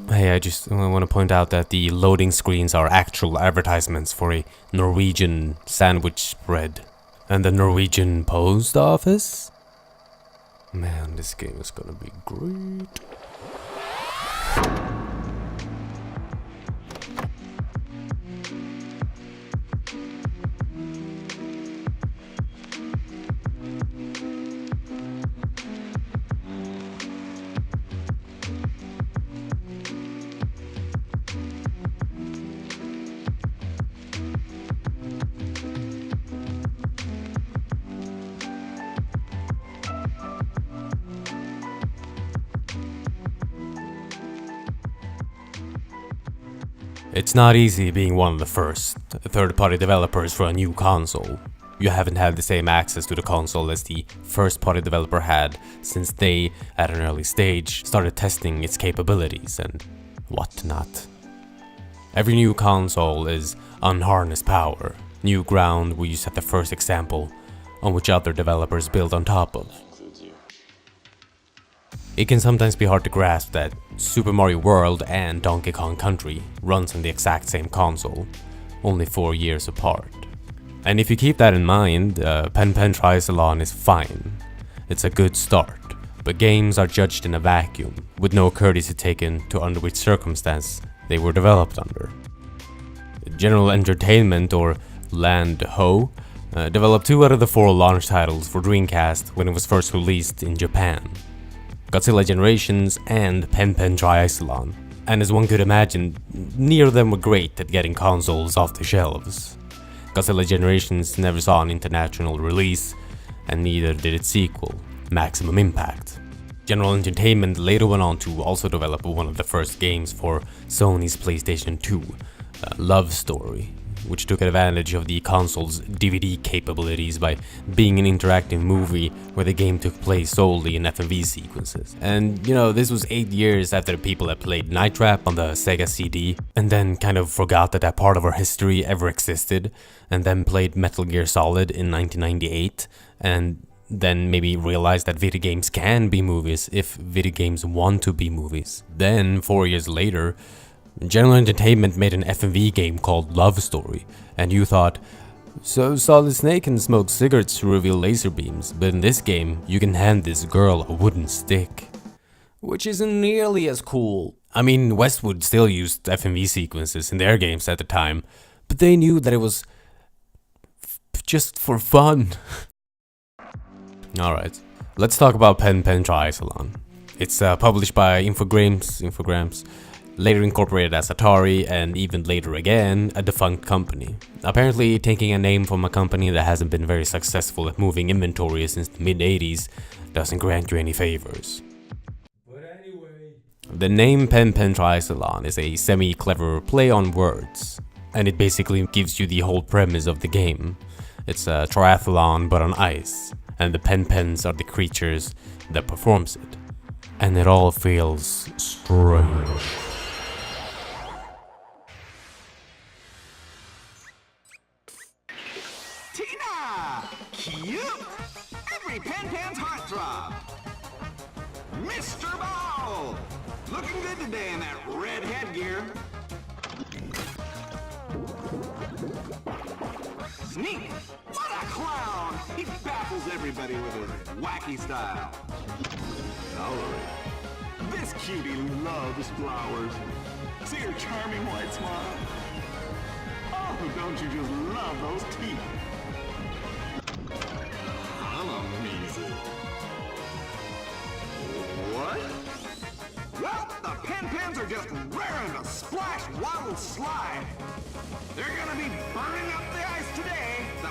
Hey, I just want to point out that the loading screens are actual advertisements for a Norwegian sandwich spread. And the Norwegian post office? Man, this game is gonna be great. It's not easy being one of the first third-party developers for a new console. You haven't had the same access to the console as the first-party developer had, since they, at an early stage, started testing its capabilities and whatnot. Every new console is unharnessed power, new ground where you set the first example on which other developers build on top of. It can sometimes be hard to grasp that Super Mario World and Donkey Kong Country runs on the exact same console, only 4 years apart. And if you keep that in mind, Pen Pen TriiCelon is fine. It's a good start, but games are judged in a vacuum, with no courtesy taken to under which circumstance they were developed under. General Entertainment, or Land Ho, developed 2 out of the 4 launch titles for Dreamcast when it was first released in Japan. Godzilla Generations and Pen Pen TriiCelon, and as one could imagine, neither of them were great at getting consoles off the shelves. Godzilla Generations never saw an international release, and neither did its sequel, Maximum Impact. General Entertainment later went on to also develop one of the first games for Sony's PlayStation 2, Love Story, which took advantage of the console's DVD capabilities by being an interactive movie where the game took place solely in FMV sequences. And you know, this was 8 years after the people had played Night Trap on the Sega CD, and then kind of forgot that that part of our history ever existed, and then played Metal Gear Solid in 1998, and then maybe realized that video games can be movies if video games want to be movies. Then, 4 years later, General Entertainment made an FMV game called Love Story, and you thought, so Solid Snake can smoke cigarettes to reveal laser beams, but in this game, you can hand this girl a wooden stick. Which isn't nearly as cool. I mean, Westwood still used FMV sequences in their games at the time, but they knew that it was just for fun. Alright, let's talk about Pen Pen TriiCelon. It's published by Infogrames, later incorporated as Atari, and even later again, a defunct company. Apparently, taking a name from a company that hasn't been very successful at moving inventory since the mid-80s doesn't grant you any favors. But anyway, the name Pen Pen TriiCelon is a semi-clever play on words, and it basically gives you the whole premise of the game. It's a triathlon but on ice, and the pen pens are the creatures that performs it. And it all feels strange. Cute! Every Pen Pen's heartthrob! Mr. Ball! Looking good today in that red headgear. Sneak! What a clown! He baffles everybody with his wacky style. Valerie. This cutie loves flowers. See her charming white smile? Oh, don't you just love those teeth? What? Well, the Pen Pens are just raring to splash, waddle, slide. They're gonna be burning up the ice today. The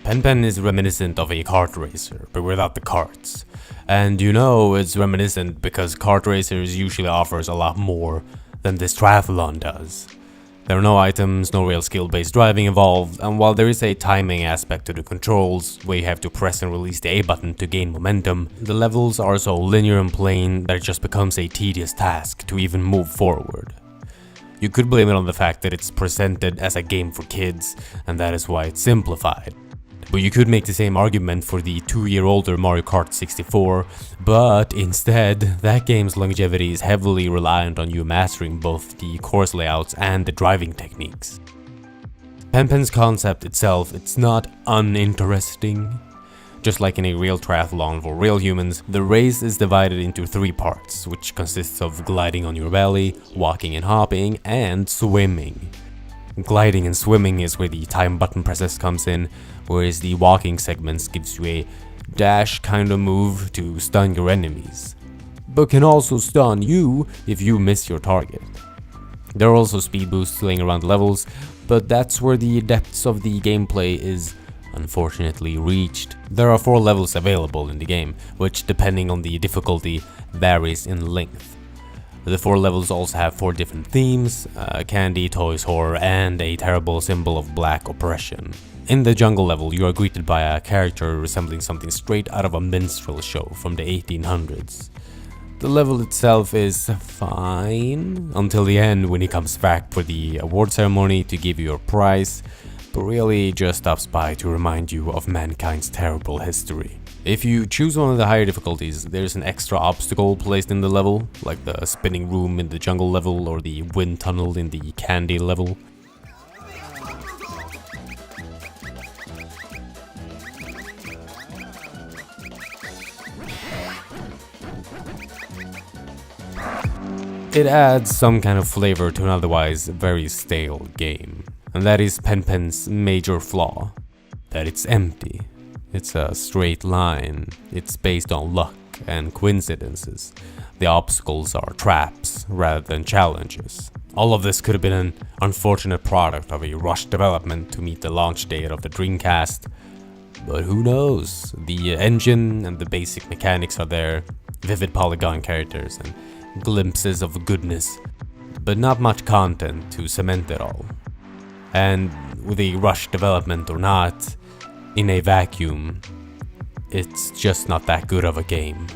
Pen Pen is reminiscent of a kart racer, but without the karts. And you know it's reminiscent because kart racers usually offers a lot more than this triathlon does. There are no items, no real skill-based driving involved, and while there is a timing aspect to the controls, where you have to press and release the A button to gain momentum, the levels are so linear and plain that it just becomes a tedious task to even move forward. You could blame it on the fact that it's presented as a game for kids, and that is why it's simplified. But you could make the same argument for the 2-year-older Mario Kart 64, but instead, that game's longevity is heavily reliant on you mastering both the course layouts and the driving techniques. Pen Pen's concept itself, it's not uninteresting. Just like in a real triathlon for real humans, the race is divided into 3 parts, which consists of gliding on your belly, walking and hopping, and swimming. Gliding and swimming is where the time button presses comes in, whereas the walking segments gives you a dash kind of move to stun your enemies, but can also stun you if you miss your target. There are also speed boosts laying around levels, but that's where the depths of the gameplay is unfortunately reached. There are 4 levels available in the game, which depending on the difficulty varies in length. The 4 levels also have 4 different themes, candy, toys, horror, and a terrible symbol of black oppression. In the jungle level, you are greeted by a character resembling something straight out of a minstrel show from the 1800s. The level itself is fine, until the end when he comes back for the award ceremony to give you your prize, but really just stops by to remind you of mankind's terrible history. If you choose one of the higher difficulties, there's an extra obstacle placed in the level, like the spinning room in the jungle level or the wind tunnel in the candy level. It adds some kind of flavor to an otherwise very stale game, and that is Pen Pen's major flaw, that it's empty. It's a straight line, it's based on luck and coincidences. The obstacles are traps rather than challenges. All of this could have been an unfortunate product of a rushed development to meet the launch date of the Dreamcast, but who knows? The engine and the basic mechanics are there, vivid polygon characters and glimpses of goodness, but not much content to cement it all. And with a rushed development or not, in a vacuum, it's just not that good of a game.